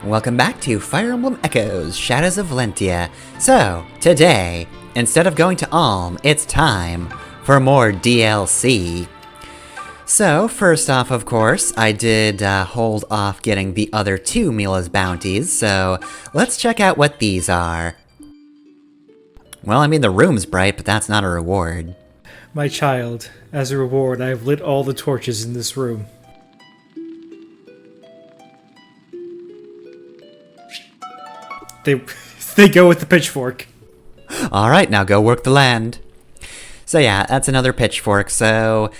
Welcome back to Fire Emblem Echoes, Shadows of Valentia. So, today, instead of going to Alm, it's time for more DLC. So, first off, of course, I did hold off getting the other two Mila's bounties, so let's check out what these are. Well, I mean, the room's bright, but that's not a reward. My child, as a reward, I have lit all the torches in this room. They go with the pitchfork. Alright, now go work the land. So yeah, that's another pitchfork, so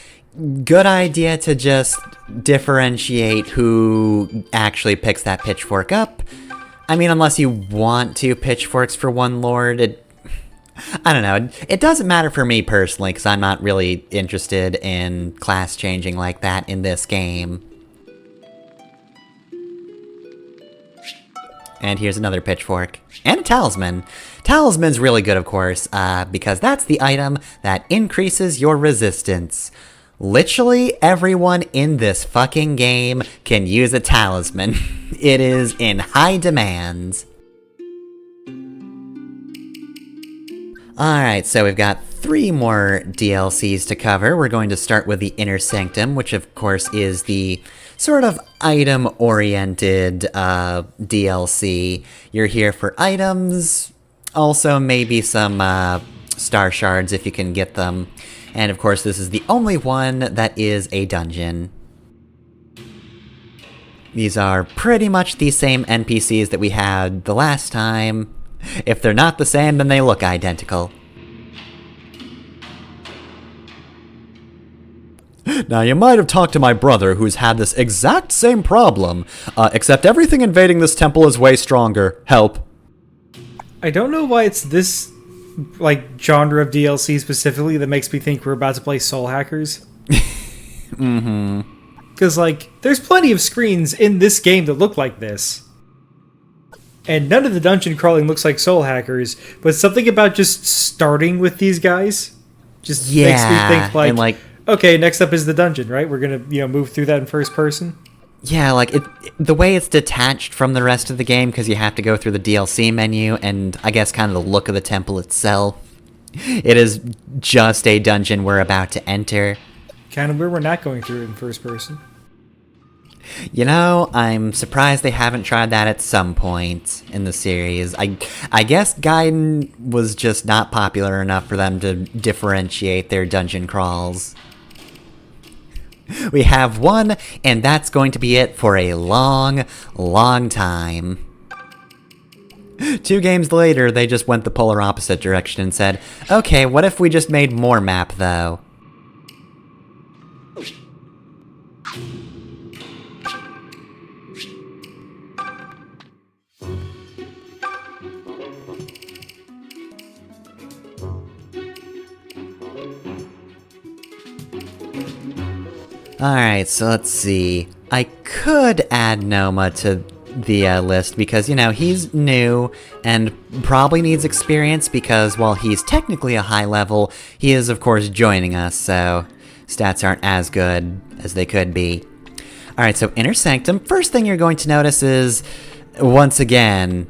good idea to just differentiate who actually picks that pitchfork up. I mean, unless you want two pitchforks for one lord, I don't know, it doesn't matter for me personally, because I'm not really interested in class changing like that in this game. And here's another pitchfork. And a talisman. Talisman's really good, of course, because that's the item that increases your resistance. Literally everyone in this fucking game can use a talisman. It is in high demand. Alright, so we've got 3 more DLCs to cover. We're going to start with the Inner Sanctum, which of course is the sort of item-oriented DLC. You're here for items, also maybe some star shards if you can get them. And of course this is the only one that is a dungeon. These are pretty much the same NPCs that we had the last time. If they're not the same, then they look identical. Now, you might have talked to my brother who's had this exact same problem, except everything invading this temple is way stronger. Help. I don't know why it's this, genre of DLC specifically that makes me think we're about to play Soul Hackers. Mm-hmm. Because, there's plenty of screens in this game that look like this. And none of the dungeon crawling looks like Soul Hackers, but something about just starting with these guys just makes me think, okay, next up is the dungeon, right? We're gonna, move through that in first person. Yeah, the way it's detached from the rest of the game, because you have to go through the DLC menu, and I guess kind of the look of the temple itself. It is just a dungeon we're about to enter. Kind of weird we're not going through it in first person. You know, I'm surprised they haven't tried that at some point in the series. I guess Gaiden was just not popular enough for them to differentiate their dungeon crawls. We have one, and that's going to be it for a long, long time. 2 games later, they just went the polar opposite direction and said, okay, what if we just made more map, though? Alright, so let's see. I could add Noma to the list because, he's new and probably needs experience because while he's technically a high level, he is of course joining us, so stats aren't as good as they could be. Alright, so Inner Sanctum, first thing you're going to notice is, once again,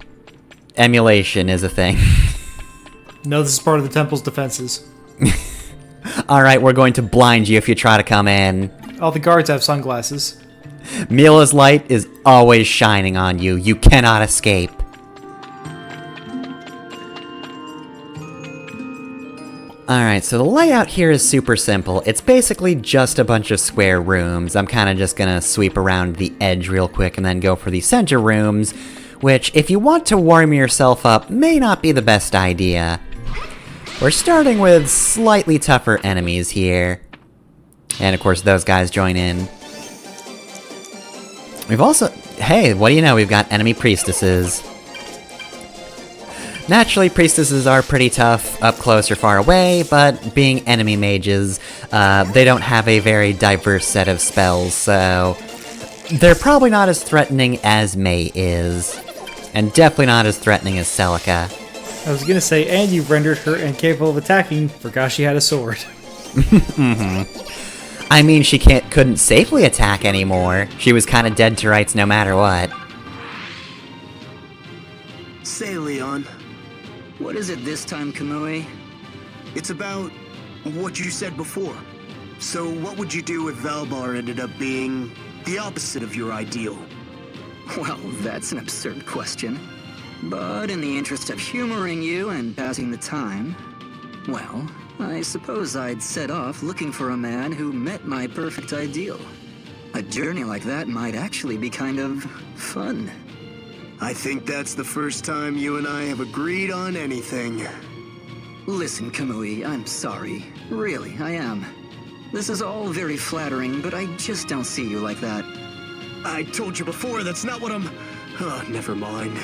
emulation is a thing. No, this is part of the temple's defenses. Alright, we're going to blind you if you try to come in. All the guards have sunglasses. Mila's light is always shining on you. You cannot escape. Alright, so the layout here is super simple. It's basically just a bunch of square rooms. I'm kind of just gonna sweep around the edge real quick and then go for the center rooms, which, if you want to warm yourself up, may not be the best idea. We're starting with slightly tougher enemies here. And of course, those guys join in. We've also... Hey, what do you know? We've got enemy priestesses. Naturally, priestesses are pretty tough up close or far away, but being enemy mages, they don't have a very diverse set of spells, so... They're probably not as threatening as May is. And definitely not as threatening as Celica. I was gonna say, and you rendered her incapable of attacking, forgot she had a sword. Mm-hmm. I mean, she couldn't safely attack anymore. She was kind of dead to rights no matter what. say, Leon? What is it this time, Kamui? It's about what you said before. So what would you do if Valbar ended up being the opposite of your ideal? Well, that's an absurd question. But in the interest of humoring you and passing the time, well, I suppose I'd set off looking for a man who met my perfect ideal. A journey like that might actually be kind of fun. I think that's the first time you and I have agreed on anything. Listen, Kamui, I'm sorry. Really, I am. This is all very flattering, but I just don't see you like that. I told you before, that's not what I'm... Oh, never mind.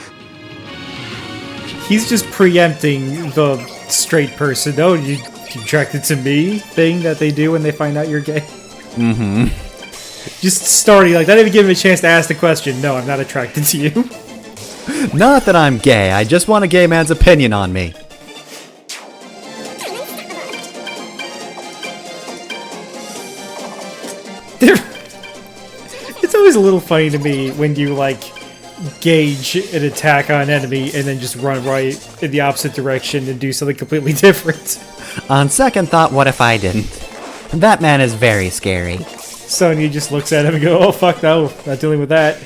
He's just preempting the straight person. Oh, you attracted to me thing that they do when they find out you're gay. Mm-hmm. Just starting, like, not even giving him a chance to ask the question. No, I'm not attracted to you. Not that I'm gay, I just want a gay man's opinion on me. It's always a little funny to me when you, like, gauge an attack on an enemy and then just run right in the opposite direction and do something completely different. On second thought, what if I didn't? That man is very scary. Sonya just looks at him and goes, oh, fuck no, not dealing with that.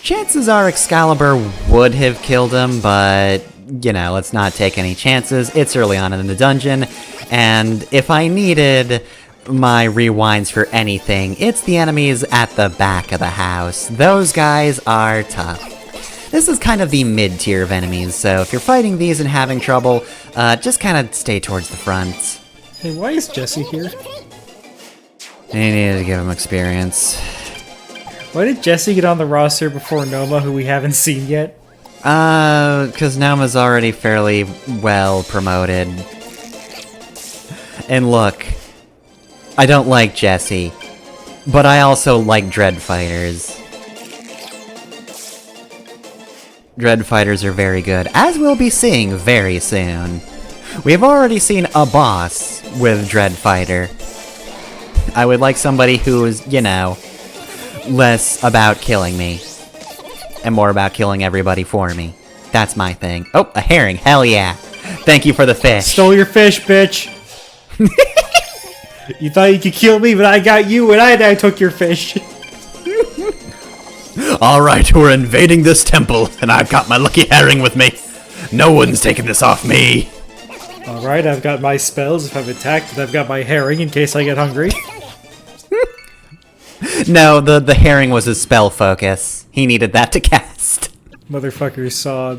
Chances are Excalibur would have killed him, but, you know, let's not take any chances. It's early on in the dungeon, and if I needed my rewinds for anything, it's the enemies at the back of the house. Those guys are tough. This is kind of the mid-tier of enemies, so if you're fighting these and having trouble, just kind of stay towards the front. Hey, why is Jesse here? You needed to give him experience. Why did Jesse get on the roster before Noma, who we haven't seen yet? Because Noma's already fairly well promoted. And look, I don't like Jesse, but I also like Dread Fighters. Dread Fighters are very good, as we'll be seeing very soon. We've already seen a boss with Dread Fighter. I would like somebody who is, you know, less about killing me, and more about killing everybody for me. That's my thing. Oh, a herring, hell yeah. Thank you for the fish. Stole your fish, bitch! You thought you could kill me, but I got you, and I took your fish. Alright, we're invading this temple, and I've got my lucky herring with me. No one's taking this off me. Alright, I've got my spells if I'm attacked, and I've got my herring in case I get hungry. No, the herring was his spell focus. He needed that to cast. Motherfuckers saw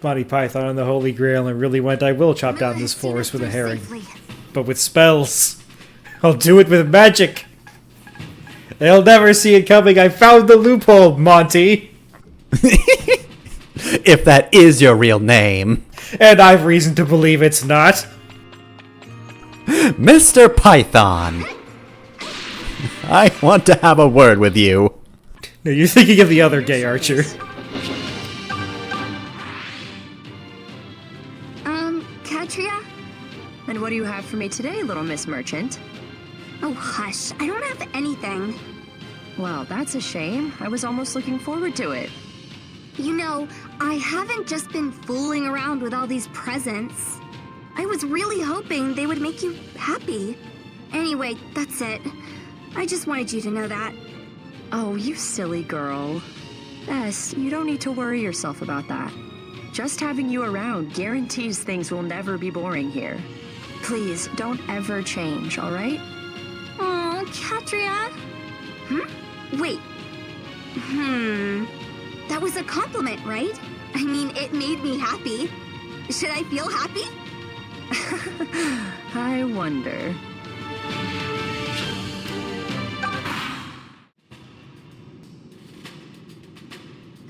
Monty Python and the Holy Grail and really went, I will chop down this forest with a herring. But with spells. I'll do it with magic. They'll never see it coming. I found the loophole, Monty. If that is your real name. And I've reason to believe it's not. Mr. Python. I want to have a word with you. No, you're thinking of the other gay archer. Katria? And what do you have for me today, little Miss Merchant? Oh, hush. I don't have anything. Well, that's a shame. I was almost looking forward to it. You know, I haven't just been fooling around with all these presents. I was really hoping they would make you happy. Anyway, that's it. I just wanted you to know that. Oh, you silly girl. Bess, you don't need to worry yourself about that. Just having you around guarantees things will never be boring here. Please, don't ever change, alright? Oh, Katria. Wait. That was a compliment, right? I mean, it made me happy. Should I feel happy? I wonder.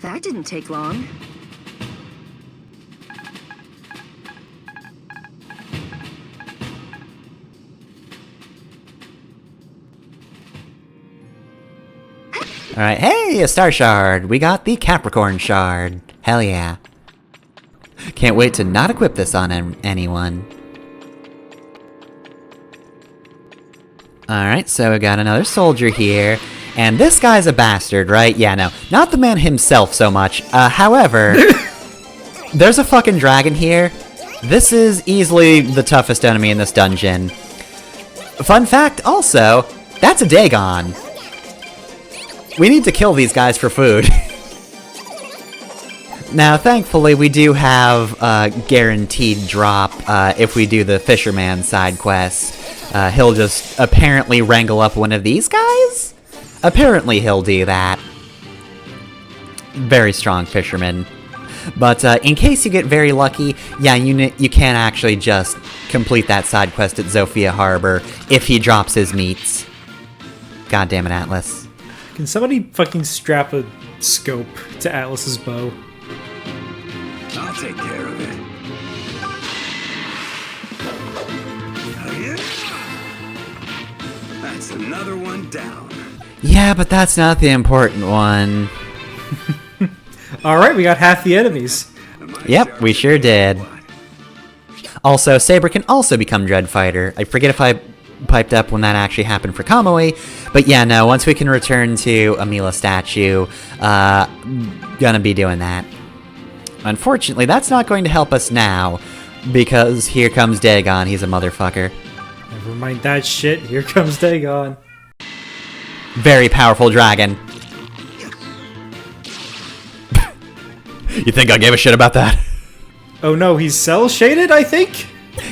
That didn't take long. Alright, hey, a star shard! We got the Capricorn shard. Hell yeah. Can't wait to not equip this on anyone. Alright, so we got another soldier here. And this guy's a bastard, right? Yeah, no. Not the man himself so much. However, There's a fucking dragon here. This is easily the toughest enemy in this dungeon. Fun fact, also, that's a Dagon. We need to kill these guys for food. Now, thankfully, we do have a guaranteed drop if we do the fisherman side quest. He'll just apparently wrangle up one of these guys? Apparently he'll do that. Very strong fisherman. But in case you get very lucky, yeah, you can actually just complete that side quest at Zofia Harbor if he drops his meats. God damn it, Atlas. Can somebody fucking strap a scope to Atlas's bow? I'll take care of it. Oh, yeah. That's another one down. Yeah, but that's not the important one. Alright, we got half the enemies. Yep, we sure did. Also, Saber can also become Dreadfighter. I forget if I piped up when that actually happened for Kamui, but yeah, no, once we can return to a Mila statue, gonna be doing that. Unfortunately, that's not going to help us now, because here comes Dagon, he's a motherfucker. Never mind that shit, here comes Dagon. Very powerful dragon. You think I gave a shit about that? Oh no, he's cell-shaded, I think?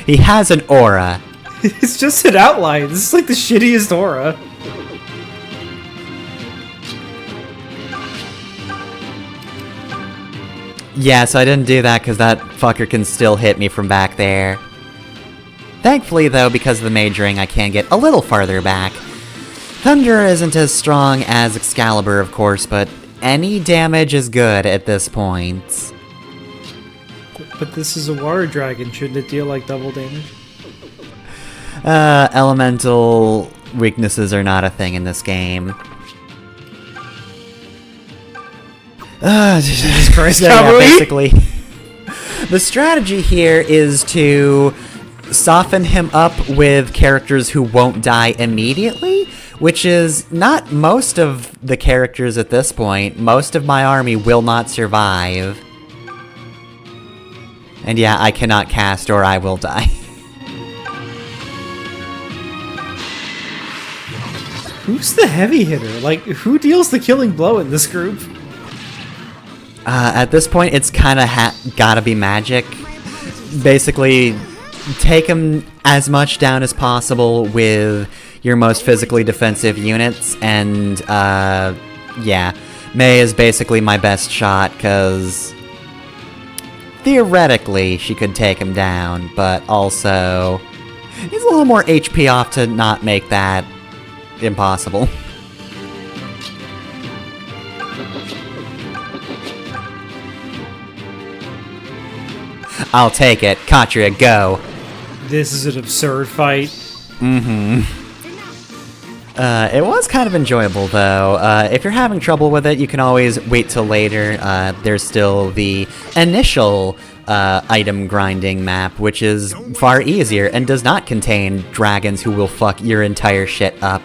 He has an aura. It's just an outline, this is like the shittiest aura. Yeah, so I didn't do that because that fucker can still hit me from back there. Thankfully, though, because of the mage ring, I can get a little farther back. Thunder isn't as strong as Excalibur, of course, but any damage is good at this point. But this is a water dragon, shouldn't it deal like double damage? Elemental weaknesses are not a thing in this game. Jesus Christ, yeah, basically. The strategy here is to soften him up with characters who won't die immediately, which is not most of the characters at this point. Most of my army will not survive. And yeah, I cannot cast or I will die. Who's the heavy hitter? Like, who deals the killing blow in this group? At this point, it's kind of gotta be magic. Basically, take him as much down as possible with your most physically defensive units, and, yeah. May is basically my best shot, because theoretically, she could take him down, but also he's a little more HP off to not make that impossible. I'll take it. Katria, go. This is an absurd fight. Mm-hmm. It was kind of enjoyable, though. If you're having trouble with it, you can always wait till later. There's still the initial item grinding map, which is far easier and does not contain dragons who will fuck your entire shit up.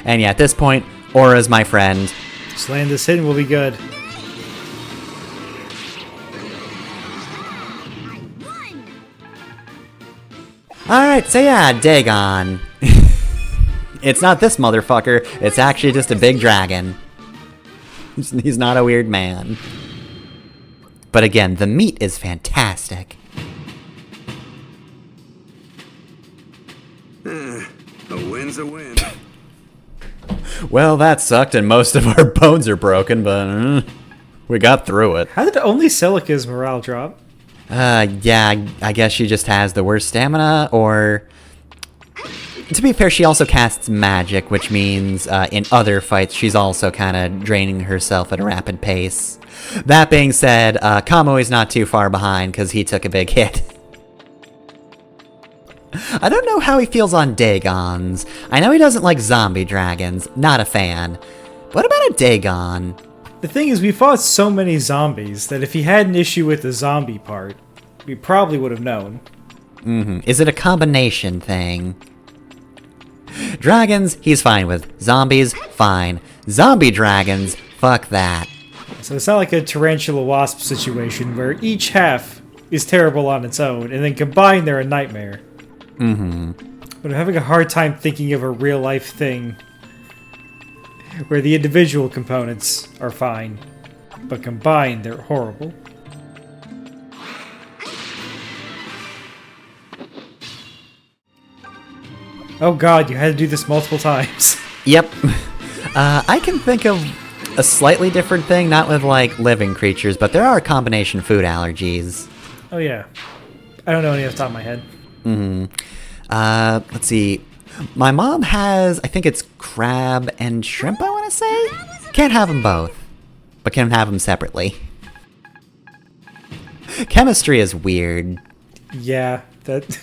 And yeah, at this point, Aura's my friend. Just land this in, we'll be good. Alright, so yeah, Dagon. It's not this motherfucker, it's actually just a big dragon. He's not a weird man. But again, the meat is fantastic. A win's a win. Well, that sucked and most of our bones are broken, but we got through it. How did only Celica's morale drop? Yeah, I guess she just has the worst stamina, or... To be fair, she also casts magic, which means in other fights she's also kind of draining herself at a rapid pace. That being said, Kamui's not too far behind because he took a big hit. I don't know how he feels on Dagons. I know he doesn't like zombie dragons, not a fan. What about a Dagon? The thing is, we fought so many zombies that if he had an issue with the zombie part, we probably would have known. Mm-hmm. Is it a combination thing? Dragons, he's fine with. Zombies, fine. Zombie dragons, fuck that. So it's not like a tarantula wasp situation where each half is terrible on its own, and then combined they're a nightmare. Mm-hmm. But I'm having a hard time thinking of a real life thing where the individual components are fine, but combined they're horrible. Oh god, you had to do this multiple times. Yep. I can think of a slightly different thing, not with, like, living creatures, but there are combination food allergies. Oh yeah. I don't know any off the top of my head. Let's see. My mom has, I think it's crab and shrimp, I want to say? Can't have them both, but can have them separately. Chemistry is weird. Yeah, that...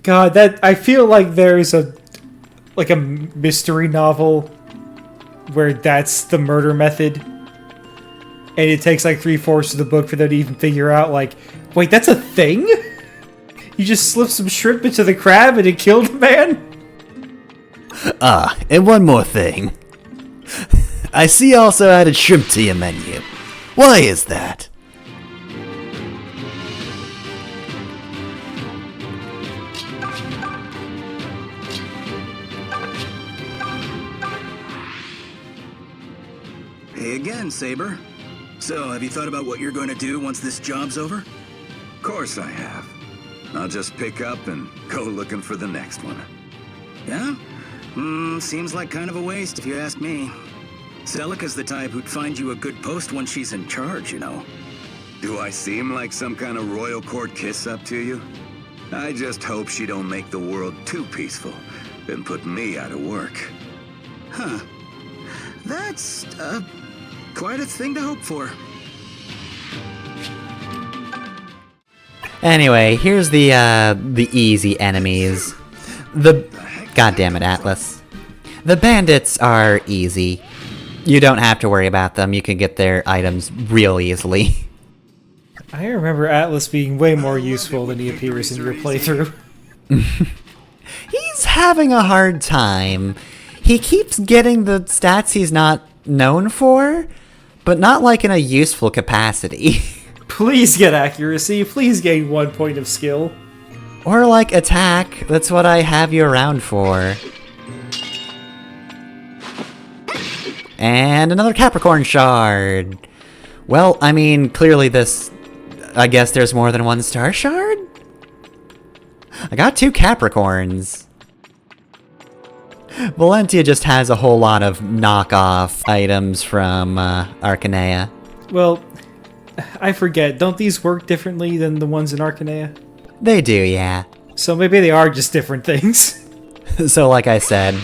God, that... I feel like there's a mystery novel where that's the murder method. And it takes like 3/4 of the book for them to even figure out, like, wait, that's a thing? You just slipped some shrimp into the crab and it killed the man? And one more thing. I see you also added shrimp to your menu. Why is that? Hey again, Saber. So, have you thought about what you're going to do once this job's over? Of course I have. I'll just pick up and go looking for the next one. Yeah? Seems like kind of a waste if you ask me. Celica's the type who'd find you a good post when she's in charge, you know. Do I seem like some kind of royal court kiss-up to you? I just hope she don't make the world too peaceful and put me out of work. Huh. That's, quite a thing to hope for. Anyway, here's the easy enemies. God damn it, Atlas. The bandits are easy. You don't have to worry about them. You can get their items real easily. I remember Atlas being way more useful than he appears in your playthrough. He's having a hard time. He keeps getting the stats he's not known for, but not like in a useful capacity. Please get accuracy, please gain 1 point of skill. Or like attack, that's what I have you around for. And another Capricorn shard. Well, I mean, clearly I guess there's more than one star shard? I got 2 Capricorns. Valentia just has a whole lot of knockoff items from Arcanea. Well, I forget, don't these work differently than the ones in Arcanea? They do, yeah. So maybe they are just different things. So like I said,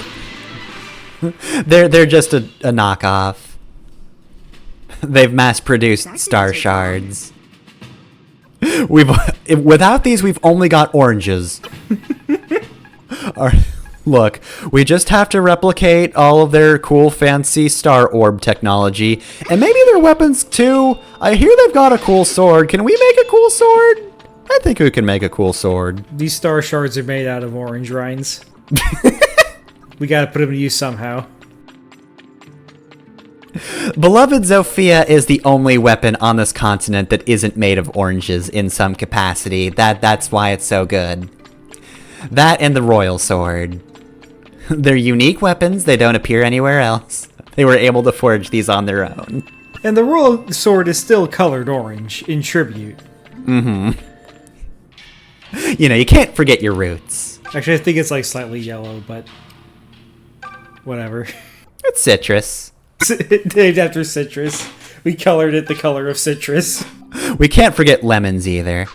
they're just a knockoff. They've mass-produced star shards. Without these, we've only got oranges. Look, we just have to replicate all of their cool, fancy star orb technology, and maybe their weapons too. I hear they've got a cool sword. Can we make a cool sword? I think we can make a cool sword. These star shards are made out of orange rinds. We gotta put them to use somehow. Beloved Zofia is the only weapon on this continent that isn't made of oranges in some capacity. That's why it's so good. That and the Royal Sword. They're unique weapons, they don't appear anywhere else. They were able to forge these on their own. And the Royal Sword is still colored orange, in tribute. Mm-hmm. You know, you can't forget your roots. Actually, I think it's like slightly yellow, but... whatever. It's citrus. Named after citrus. We colored it the color of citrus. We can't forget lemons either.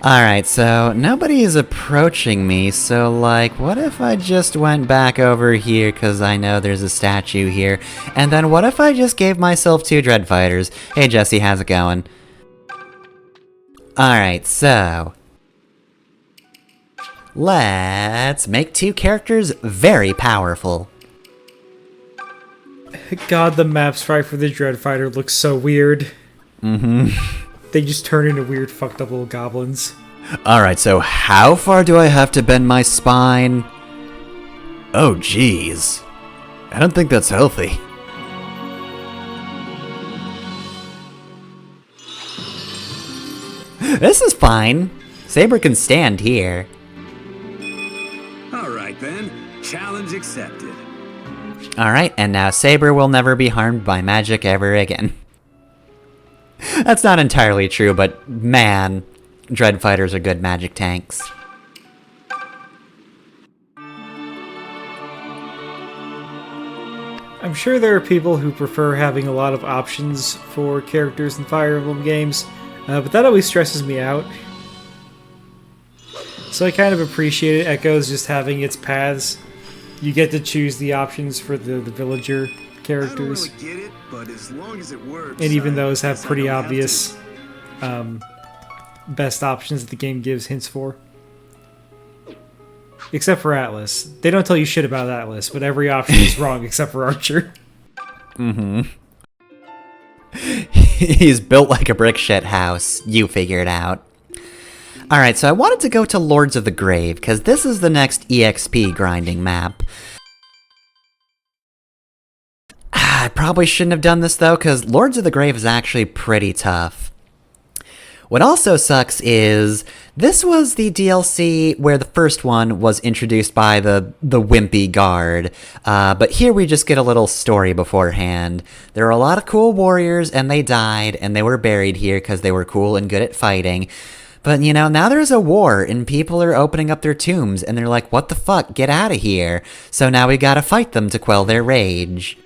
Alright, so nobody is approaching me, so like, what if I just went back over here because I know there's a statue here, and then what if I just gave myself 2 Dread Fighters? Hey Jesse, how's it going? Alright, so... let's make 2 characters very powerful. God, the map sprite for the Dread Fighter looks so weird. Mm-hmm. They just turn into weird fucked up little goblins. Alright, so how far do I have to bend my spine? Oh, jeez. I don't think that's healthy. This is fine. Saber can stand here. Alright then, challenge accepted. Alright, and now Saber will never be harmed by magic ever again. That's not entirely true, but man, Dread Fighters are good magic tanks. I'm sure there are people who prefer having a lot of options for characters in Fire Emblem games, but that always stresses me out. So I kind of appreciated Echoes just having its paths. You get to choose the options for the villager characters. I don't really get it, but as long as it works, And even those have guess I pretty don't have obvious best options that the game gives hints for. Except for Atlas. They don't tell you shit about Atlas, but every option is wrong except for Archer. He's built like a brick shit house. You figure it out. Alright, so I wanted to go to Lords of the Grave, because this is the next EXP grinding map. I probably shouldn't have done this though, because Lords of the Grave is actually pretty tough. What also sucks is, this was the DLC where the first one was introduced by the wimpy guard, but here we just get a little story beforehand. There are a lot of cool warriors, and they died, and they were buried here because they were cool and good at fighting. But, you know, now there's a war, and people are opening up their tombs, and they're like, what the fuck, get out of here. So now we gotta fight them to quell their rage.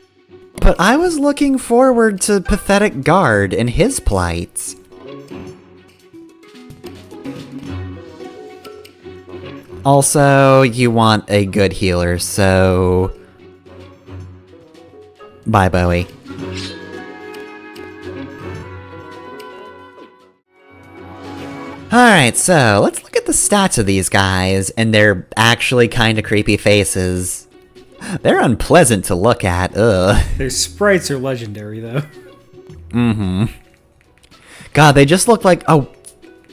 But I was looking forward to Pathetic Guard and his plight. Also, you want a good healer, so... Bye, Bowie. Alright, so let's look at the stats of these guys, and they're actually kinda creepy faces. They're unpleasant to look at, ugh. Their sprites are legendary, though. God, they just look like, oh,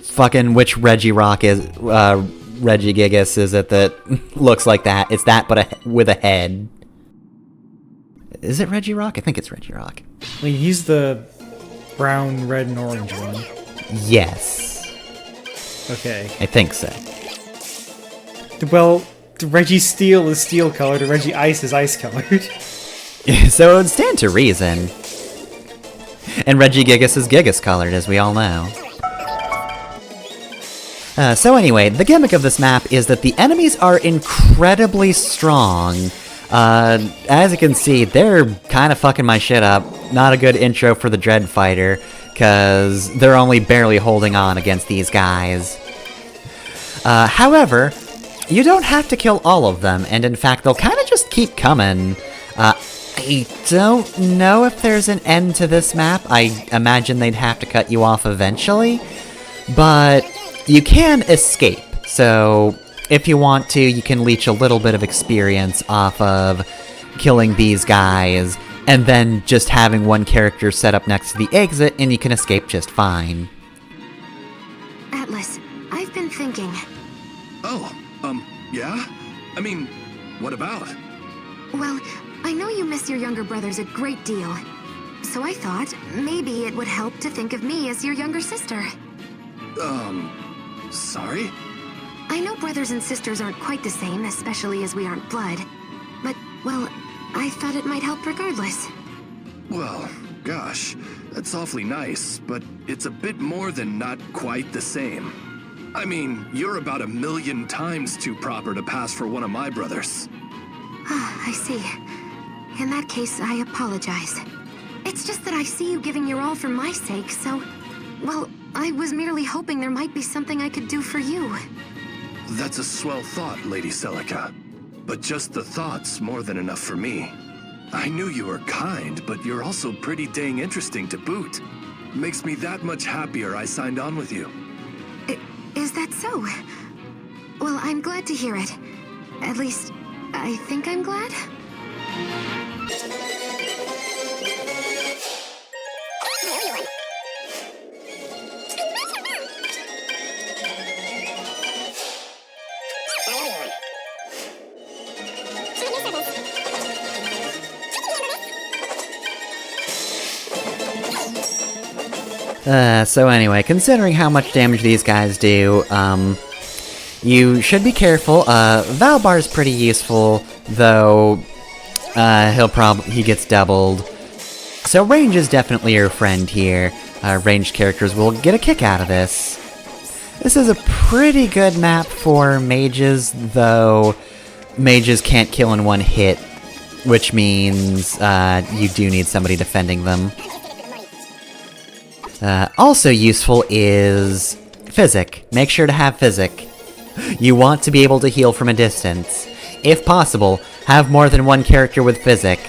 fucking which Regirock is, Regigigas is it that looks like that? It's that, but with a head. Is it Regirock? I think it's Regirock. I mean, he's the brown, red, and orange one. Yes. Okay. I think so. Well, the Reggie Steel is steel colored, and Reggie Ice is ice colored. So it would stand to reason. And Regigigas is Gigas colored, as we all know. So anyway, the gimmick of this map is that the enemies are incredibly strong. As you can see, they're kind of fucking my shit up. Not a good intro for the Dread Fighter, because they're only barely holding on against these guys. However, you don't have to kill all of them, and in fact, they'll kind of just keep coming. I don't know if there's an end to this map. I imagine they'd have to cut you off eventually, but you can escape. So if you want to, you can leech a little bit of experience off of killing these guys, and then just having one character set up next to the exit, and you can escape just fine. Atlas, I've been thinking. Oh, yeah? I mean, what about? Well, I know you miss your younger brothers a great deal. So I thought maybe it would help to think of me as your younger sister. Sorry? I know brothers and sisters aren't quite the same, especially as we aren't blood. But, well, I thought it might help regardless. Well, gosh, that's awfully nice, but it's a bit more than not quite the same. I mean, you're about 1,000,000 times too proper to pass for one of my brothers. Ah, I see. In that case, I apologize. It's just that I see you giving your all for my sake, so... Well, I was merely hoping there might be something I could do for you. That's a swell thought, Lady Celica. But just the thought's more than enough for me. I knew you were kind, but you're also pretty dang interesting to boot. Makes me that much happier I signed on with you. Is that so? Well, I'm glad to hear it. At least, I think I'm glad. So anyway, considering how much damage these guys do, you should be careful. Valbar's pretty useful, though, he gets doubled. So range is definitely your friend here. Ranged characters will get a kick out of this. This is a pretty good map for mages, though mages can't kill in one hit, which means you do need somebody defending them. Also useful is Physic. Make sure to have Physic. You want to be able to heal from a distance. If possible, have more than one character with Physic.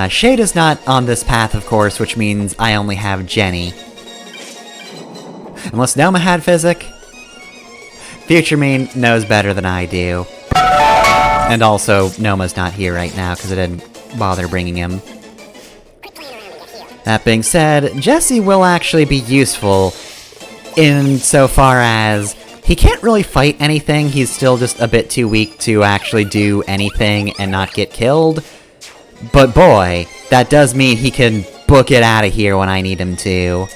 Shade is not on this path, of course, which means I only have Jenny. Unless Noma had Physic. Future me knows better than I do. And also, Noma's not here right now, because I didn't bother bringing him. That being said, Jesse will actually be useful insofar as he can't really fight anything. He's still just a bit too weak to actually do anything and not get killed. But boy, that does mean he can book it out of here when I need him to.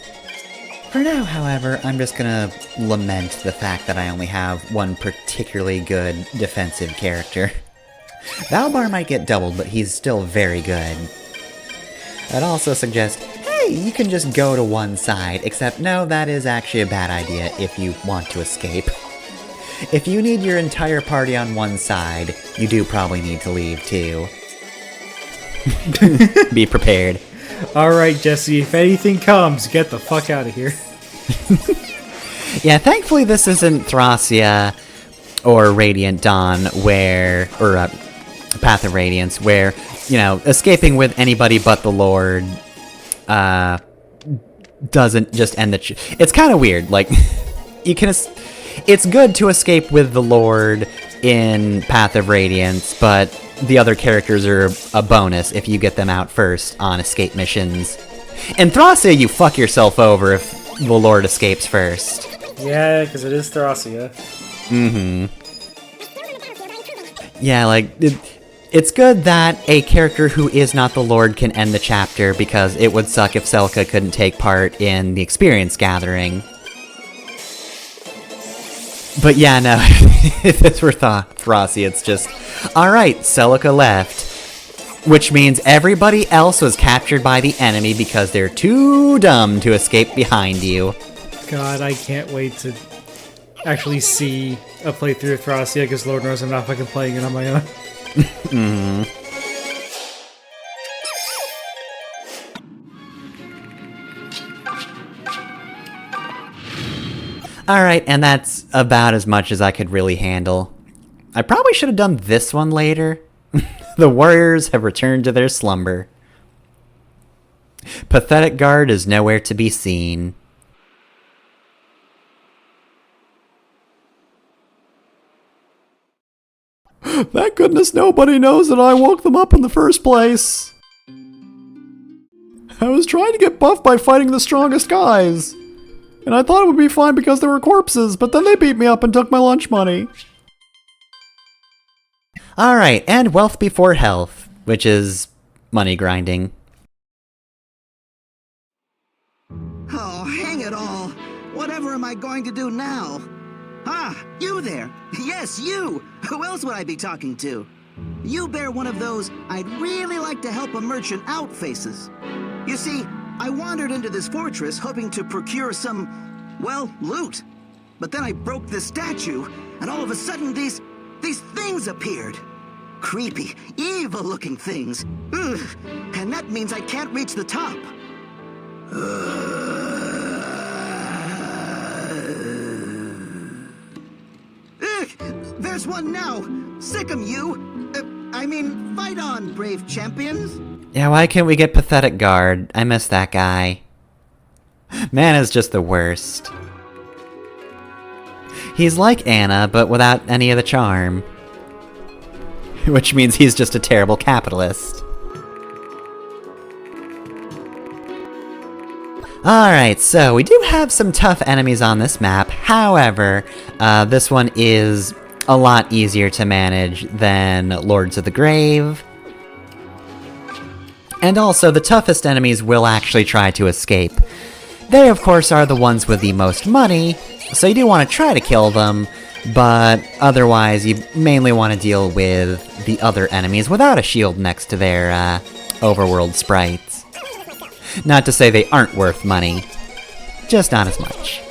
For now, however, I'm just gonna lament the fact that I only have one particularly good defensive character. Valbar might get doubled, but he's still very good. I'd also suggest, hey, you can just go to one side, except no, that is actually a bad idea if you want to escape. If you need your entire party on one side, you do probably need to leave too. Be prepared. Alright, Jesse, if anything comes, get the fuck out of here. Yeah, thankfully this isn't Thracia or Radiant Dawn or Path of Radiance, where, you know, escaping with anybody but the Lord, doesn't just end the it's kind of weird, like, you can it's good to escape with the Lord in Path of Radiance, but the other characters are a bonus if you get them out first on escape missions. In Thracia, you fuck yourself over if the Lord escapes first. Yeah, because it is Thracia. Mm-hmm. Yeah, like, it's good that a character who is not the Lord can end the chapter, because it would suck if Celica couldn't take part in the experience gathering. But yeah, no, if this were Thracia, it's just, alright, Celica left. Which means everybody else was captured by the enemy because they're too dumb to escape behind you. God, I can't wait to actually see a playthrough of Thracia, because Lord knows I'm not fucking playing it on my own. Mm-hmm. Alright, and that's about as much as I could really handle. I probably should have done this one later. The warriors have returned to their slumber. Pathetic guard is nowhere to be seen. Thank goodness nobody knows that I woke them up in the first place. I was trying to get buffed by fighting the strongest guys. And I thought it would be fine because there were corpses, but then they beat me up and took my lunch money. Alright, and wealth before health, which is money grinding. Oh, hang it all. Whatever am I going to do now? Ah, you there. Yes, you. Who else would I be talking to? You bear one of those "I'd really like to help a merchant out" faces. You see, I wandered into this fortress hoping to procure some, well, loot. But then I broke this statue, and all of a sudden these things appeared. Creepy, evil-looking things. Ugh. And that means I can't reach the top. There's one now. Sick 'em, you. Fight on, brave champions. Yeah, why can't we get Pathetic Guard? I miss that guy. Man is just the worst. He's like Anna, but without any of the charm. Which means he's just a terrible capitalist. Alright, so we do have some tough enemies on this map. However, this one is a lot easier to manage than Lords of the Grave. And also, the toughest enemies will actually try to escape. They, of course, are the ones with the most money, so you do want to try to kill them, but otherwise you mainly want to deal with the other enemies without a shield next to their overworld sprites. Not to say they aren't worth money, just not as much.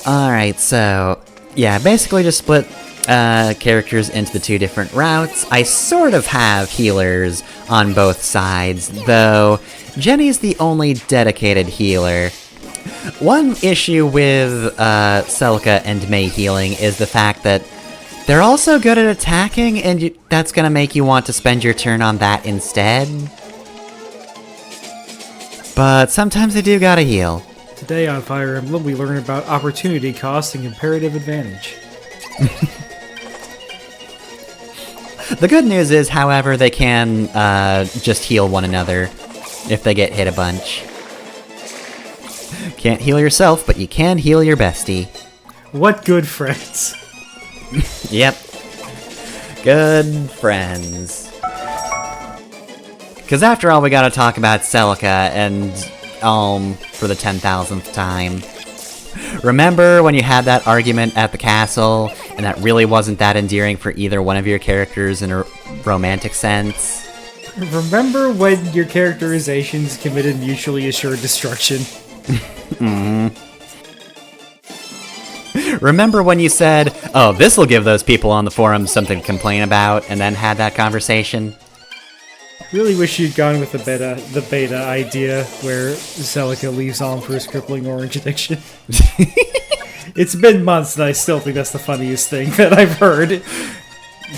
Alright, so yeah, basically just split characters into the two different routes. I sort of have healers on both sides, though Jenny's the only dedicated healer. One issue with Celica and Mei healing is the fact that they're also good at attacking, and that's gonna make you want to spend your turn on that instead. But sometimes they do gotta heal. Today on Fire Emblem, we learn about opportunity cost and comparative advantage. The good news is, however, they can just heal one another if they get hit a bunch. Can't heal yourself, but you can heal your bestie. What good friends. Yep. Good friends. Because after all, we gotta talk about Celica and for the 10,000th time. Remember when you had that argument at the castle, and that really wasn't that endearing for either one of your characters in a romantic sense? Remember when your characterizations committed mutually assured destruction? Remember when you said, oh, this'll give those people on the forums something to complain about, and then had that conversation? Really wish you'd gone with the beta idea where Celica leaves on for his crippling orange addiction. It's been months and I still think that's the funniest thing that I've heard.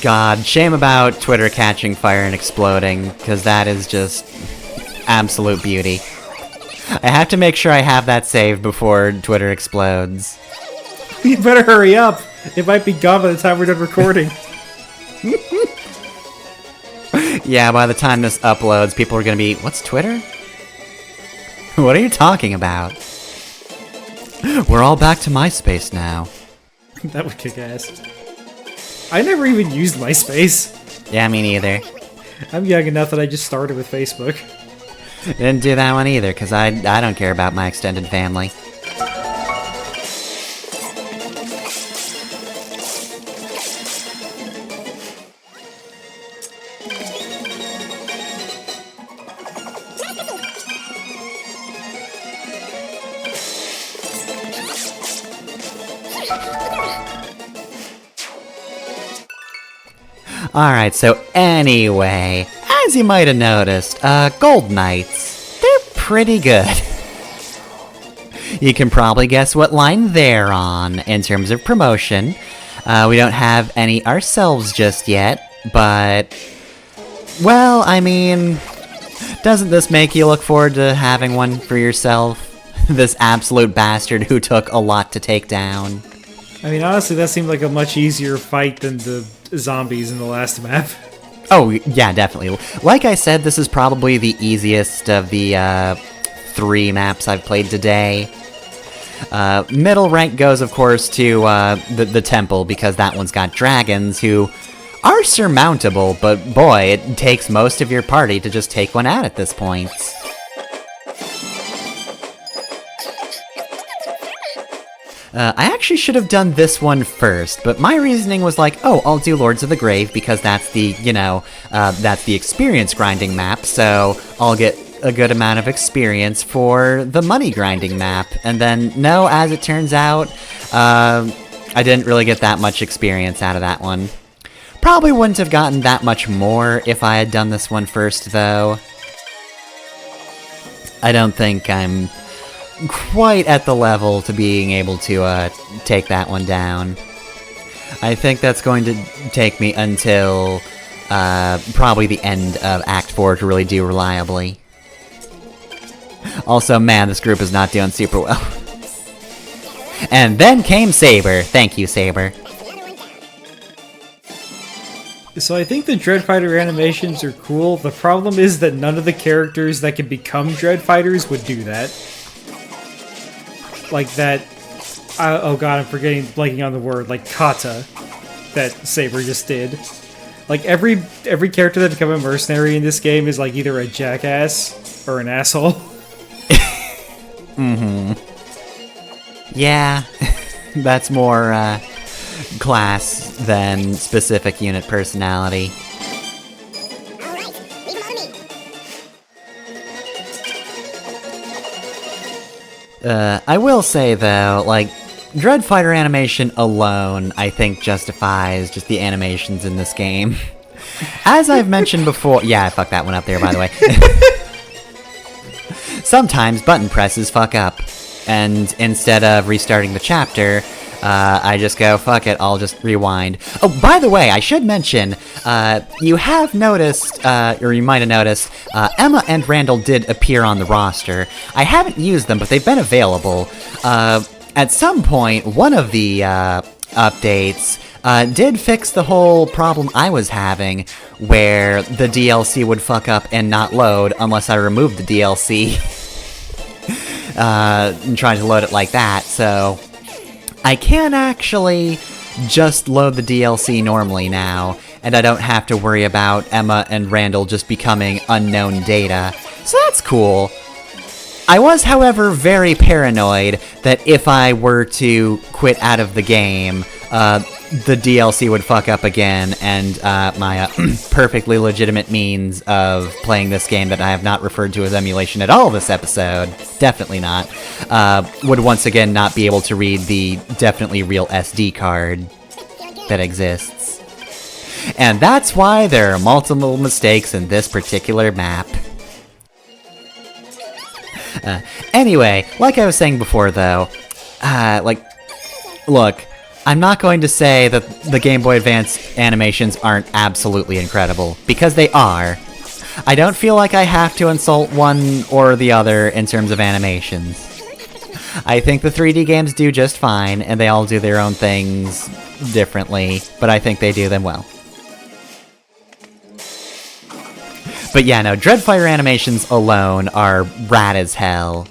God, shame about Twitter catching fire and exploding, because that is just absolute beauty. I have to make sure I have that saved before Twitter explodes. You better hurry up. It might be gone by the time we're done recording. Yeah, by the time this uploads, people are gonna be, what's Twitter? What are you talking about? We're all back to MySpace now. That would kick ass. I never even used MySpace. Yeah, me neither. I'm young enough that I just started with Facebook. Didn't do that one either, because I don't care about my extended family. Alright, so anyway, as you might have noticed, Gold Knights, they're pretty good. You can probably guess what line they're on in terms of promotion. We don't have any ourselves just yet, but... well, I mean... doesn't this make you look forward to having one for yourself? This absolute bastard who took a lot to take down. I mean, honestly, that seemed like a much easier fight than the zombies in the last map. Oh, yeah, definitely. Like I said, this is probably the easiest of the 3 maps I've played today. Middle rank goes, of course, to the temple, because that one's got dragons who are surmountable, but boy, it takes most of your party to just take one out at this point. I actually should have done this one first, but my reasoning was like, oh, I'll do Lords of the Grave because that's the, that's the experience grinding map, so I'll get a good amount of experience for the money grinding map. And then, no, as it turns out, I didn't really get that much experience out of that one. Probably wouldn't have gotten that much more if I had done this one first, though. I don't think I'm quite at the level to being able to take that one down. I think that's going to take me until probably the end of Act 4 to really do reliably. Also, man, this group is not doing super well. And then came Saber. Thank you, Saber. So I think the Dreadfighter animations are cool. The problem is that none of the characters that can become Dreadfighters would do that. Like that... oh god, I'm blanking on the word. Like kata, that Saber just did. Like every character that become a mercenary in this game is like either a jackass or an asshole. Mm-hmm. Yeah, that's more class than specific unit personality. I will say though, like, Dreadfighter animation alone, I think, justifies just the animations in this game. As I've mentioned before, yeah, I fucked that one up there, by the way. Sometimes button presses fuck up, and instead of restarting the chapter, I just go, fuck it, I'll just rewind. Oh, by the way, I should mention, you have noticed, or you might have noticed, Emma and Randall did appear on the roster. I haven't used them, but they've been available. At some point, one of the updates did fix the whole problem I was having, where the DLC would fuck up and not load unless I removed the DLC. And trying to load it like that, so I can actually just load the DLC normally now, and I don't have to worry about Emma and Randall just becoming unknown data, so that's cool. I was, however, very paranoid that if I were to quit out of the game, the DLC would fuck up again, and my perfectly legitimate means of playing this game that I have not referred to as emulation at all this episode, definitely not, would once again not be able to read the definitely real SD card that exists. And that's why there are multiple mistakes in this particular map. Anyway, like I was saying before though, look, I'm not going to say that the Game Boy Advance animations aren't absolutely incredible, because they are. I don't feel like I have to insult one or the other in terms of animations. I think the 3D games do just fine, and they all do their own things differently, but I think they do them well. But yeah, no, Dreadfire animations alone are rad as hell,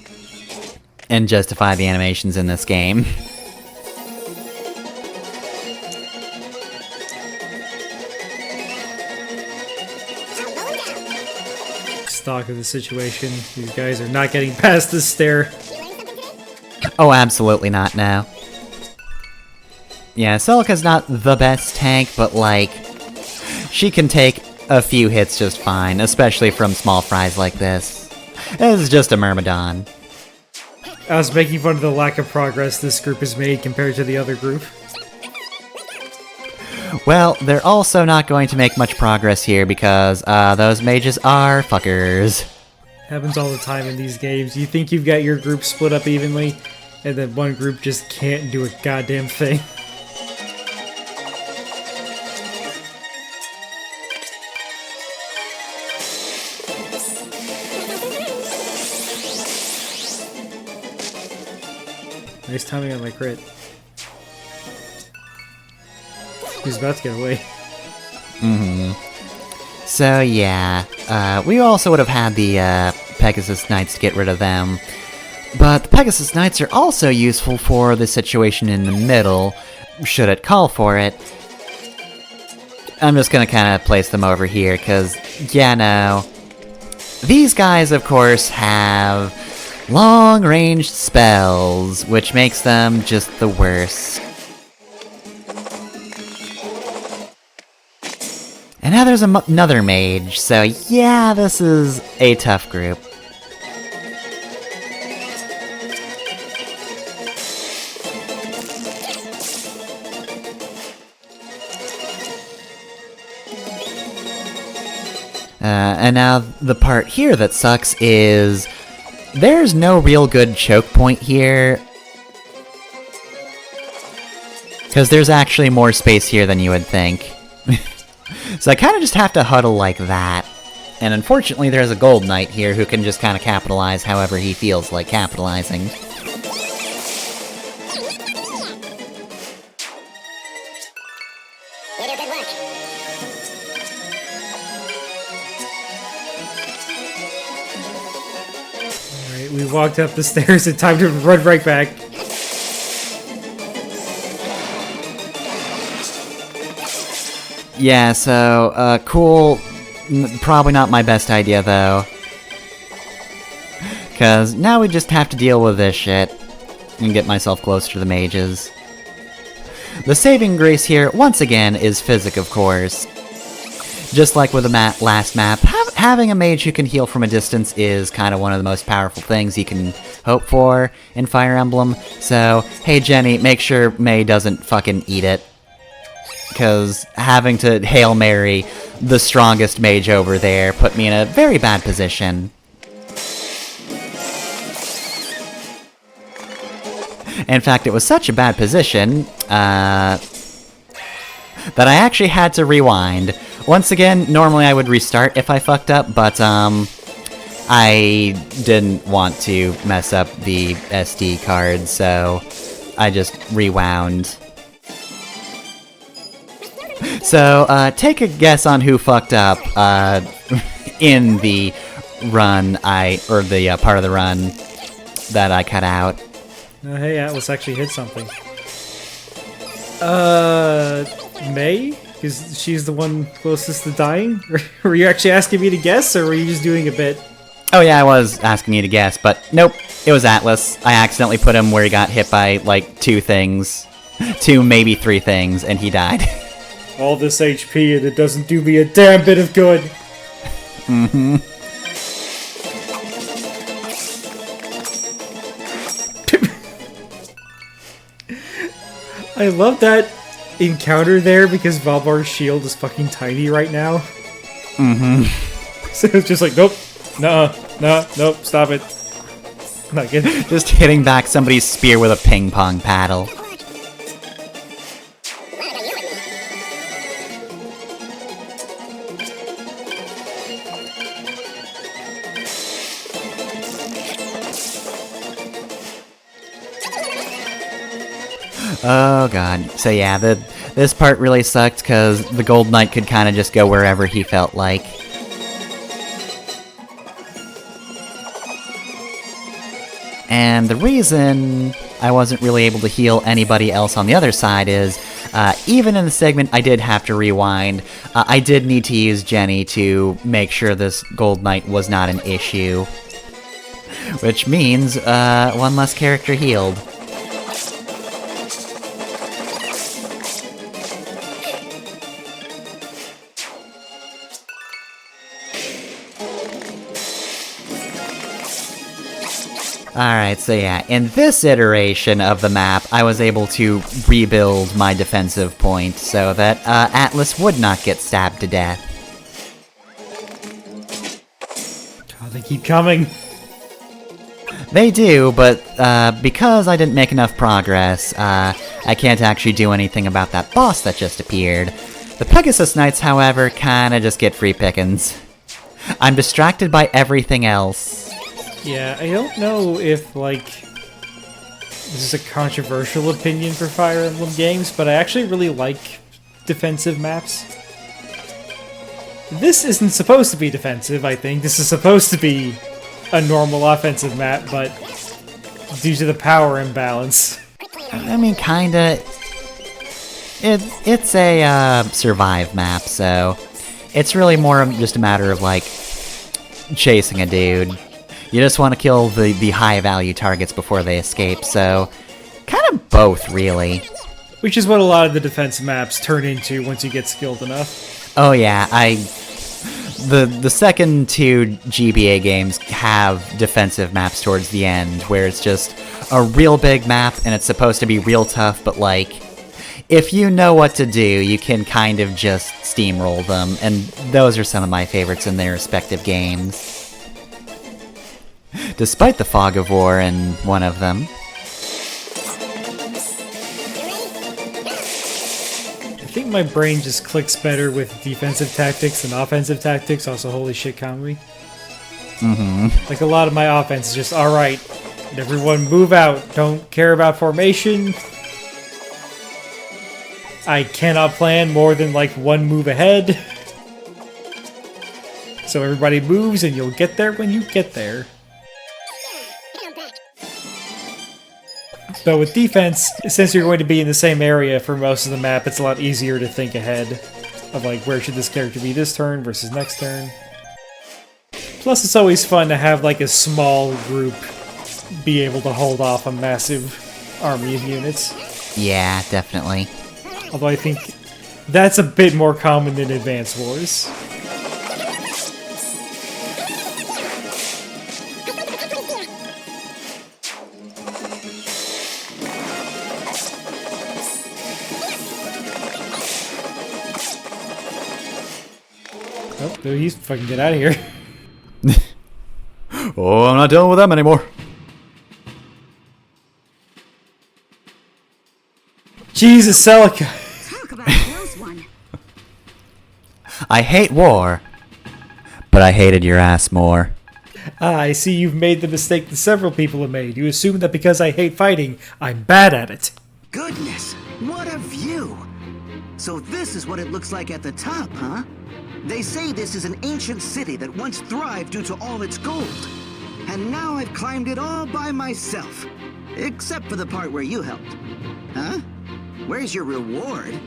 and justify the animations in this game. Stock of the situation. These guys are not getting past this stair. Oh, absolutely not, no. Yeah, Celica's not the best tank, but like, she can take a few hits just fine, especially from small fries like this. This is just a Myrmidon. I was making fun of the lack of progress this group has made compared to the other group. Well, they're also not going to make much progress here because those mages are fuckers. Happens all the time in these games. You think you've got your group split up evenly, and then one group just can't do a goddamn thing. Nice timing on my crit. He's about to get away. Mm-hmm. So yeah, we also would have had the Pegasus Knights to get rid of them. But the Pegasus Knights are also useful for the situation in the middle, should it call for it. I'm just gonna kind of place them over here, because, yeah, no. These guys, of course, have long-ranged spells, which makes them just the worst. And now there's another mage, so yeah, this is a tough group. And now the part here that sucks is there's no real good choke point here, because there's actually more space here than you would think. So I kind of just have to huddle like that. And unfortunately there's a Gold Knight here who can just kind of capitalize however he feels like capitalizing. Alright, we walked up the stairs in time to run right back. Yeah, so, cool. Probably not my best idea, though. Because now we just have to deal with this shit. And get myself closer to the mages. The saving grace here, once again, is physic, of course. Just like with the last map, having a mage who can heal from a distance is kind of one of the most powerful things you can hope for in Fire Emblem. So, hey Jenny, make sure May doesn't fucking eat it. Because having to Hail Mary the strongest mage over there put me in a very bad position. In fact, it was such a bad position, that I actually had to rewind. Once again, normally I would restart if I fucked up, but, I didn't want to mess up the SD card, so I just rewound. So, take a guess on who fucked up, in the run or the, part of the run that I cut out. Hey, Atlas actually hit something. May? Because she's the one closest to dying? Were you actually asking me to guess, or were you just doing a bit? Oh yeah, I was asking you to guess, but nope, it was Atlas. I accidentally put him where he got hit by, like, 2 things. 2, maybe 3 things, and he died. All this HP and it doesn't do me a damn bit of good. Mm-hmm. I love that encounter there because Valbar's shield is fucking tiny right now. Mm-hmm. So it's just like, nope, nope, stop it. Not good. Just hitting back somebody's spear with a ping pong paddle. Oh god. So yeah, this part really sucked because the Gold Knight could kind of just go wherever he felt like. And the reason I wasn't really able to heal anybody else on the other side is, even in the segment I did have to rewind, I did need to use Jenny to make sure this Gold Knight was not an issue. Which means, one less character healed. Alright, so yeah, in this iteration of the map, I was able to rebuild my defensive point so that Atlas would not get stabbed to death. Oh, they keep coming. They do, but because I didn't make enough progress, I can't actually do anything about that boss that just appeared. The Pegasus Knights, however, kinda just get free pickings. I'm distracted by everything else. Yeah, I don't know if, like, this is a controversial opinion for Fire Emblem games, but I actually really like defensive maps. This isn't supposed to be defensive, I think. This is supposed to be a normal offensive map, but due to the power imbalance. I mean, kinda. It's a survive map, so it's really more of just a matter of, like, chasing a dude. You just want to kill the high-value targets before they escape, so kind of both, really. Which is what a lot of the defense maps turn into once you get skilled enough. Oh yeah, the second 2 GBA games have defensive maps towards the end, where it's just a real big map, and it's supposed to be real tough, but like, if you know what to do, you can kind of just steamroll them, and those are some of my favorites in their respective games. Despite the fog of war in one of them. I think my brain just clicks better with defensive tactics than offensive tactics, also holy shit Kamui. Mm-hmm. Like a lot of my offense is just, alright, everyone move out, don't care about formation. I cannot plan more than like 1 move ahead. So everybody moves and you'll get there when you get there. But with defense, since you're going to be in the same area for most of the map, it's a lot easier to think ahead. of like where should this character be this turn versus next turn. Plus, it's always fun to have like a small group be able to hold off a massive army of units. Yeah, definitely. Although I think that's a bit more common in Advance Wars. Oh, dude, he's fucking get out of here. Oh, I'm not dealing with them anymore. Jesus, Celica. Talk about a close one. I hate war, but I hated your ass more. Ah, I see you've made the mistake that several people have made. You assume that because I hate fighting, I'm bad at it. Goodness, what a view! So this is what it looks like at the top, huh? They say this is an ancient city that once thrived due to all its gold. And now I've climbed it all by myself. Except for the part where you helped. Huh? Where's your reward?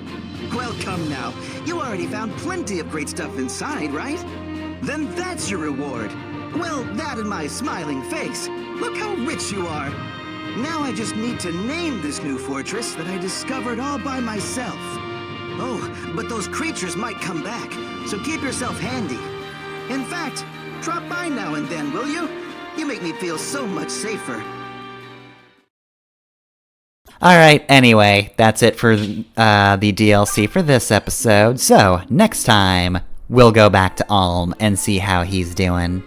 Well, come now. You already found plenty of great stuff inside, right? Then that's your reward. Well, that and my smiling face. Look how rich you are. Now I just need to name this new fortress that I discovered all by myself. Oh, but those creatures might come back, so keep yourself handy. In fact, drop by now and then, will you? You make me feel so much safer. Alright, anyway, that's it for the DLC for this episode. So, next time, we'll go back to Alm and see how he's doing.